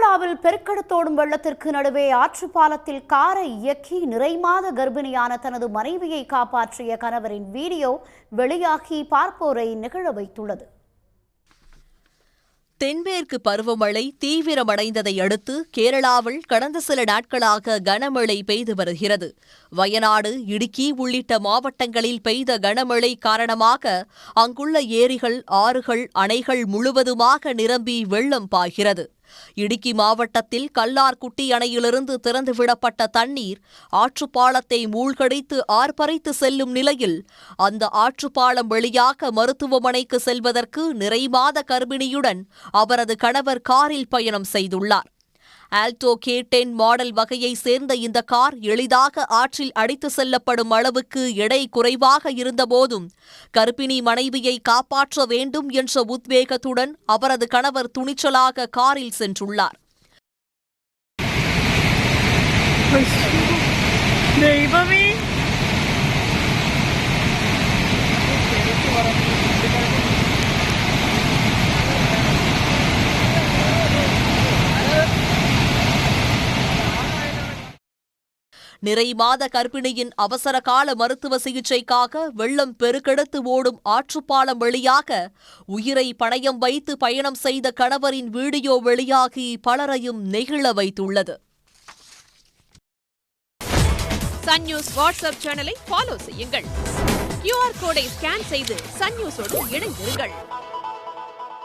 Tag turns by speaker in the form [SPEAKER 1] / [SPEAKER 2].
[SPEAKER 1] கேரளாவில் பெருக்கெடுத்தோடும் வெள்ளத்திற்கு நடுவே ஆற்றுப்பாலத்தில் காரை இயக்கி நிறைமாத கர்ப்பிணியான தனது மனைவியை காப்பாற்றிய கணவரின் வீடியோ வெளியாகி பார்ப்போரை நிகழ வைத்துள்ளது.
[SPEAKER 2] தென்மேற்கு பருவமழை தீவிரமடைந்ததை அடுத்து கேரளாவில் கடந்த சில நாட்களாக கனமழை பெய்து வருகிறது. வயநாடு, இடுக்கி உள்ளிட்ட மாவட்டங்களில் பெய்த கனமழை காரணமாக அங்குள்ள ஏரிகள், ஆறுகள், அணைகள் முழுவதுமாக நிரம்பி வெள்ளம் பாய்கிறது. இடுக்கி மாவட்டத்தில் கல்லார்குட்டி அணையிலிருந்து திறந்துவிடப்பட்ட தண்ணீர் ஆற்றுப்பாலத்தை மூழ்கடித்து ஆர்ப்பரித்து செல்லும் நிலையில் அந்த ஆற்றுப்பாலம் வழியாக மருத்துவமனைக்கு செல்வதற்கு நிறைமாத கர்ப்பிணியுடன் அவரது கணவர் காரில் பயணம் செய்துள்ளார். ஆல்டோ K10 மாடல் வகையை சேர்ந்த இந்த கார் எளிதாக ஆற்றில் அடித்து செல்லப்படும் அளவுக்கு எடை குறைவாக இருந்தபோதும் கர்ப்பிணி மனைவியை காப்பாற்ற வேண்டும் என்ற உத்வேகத்துடன் அவரது கணவர் துணிச்சலாக காரில் சென்றுள்ளார். நிறைமாத கர்ப்பிணியின் அவசர கால மருத்துவ சிகிச்சைக்காக வெள்ளம் பெருக்கெடுத்து ஓடும் ஆற்றுப்பாலம் வழியாக உயிரை பணயம் வைத்து பயணம் செய்த கணவரின் வீடியோ வெளியாகி பலரையும் நெகிழ வைத்துள்ளது.
[SPEAKER 3] சன் நியூஸ் வாட்ஸ்அப் சேனலை ஃபாலோ செய்யுங்கள். QR கோடை ஸ்கேன் செய்து சன் நியூஸோடு இணைந்திருங்கள்.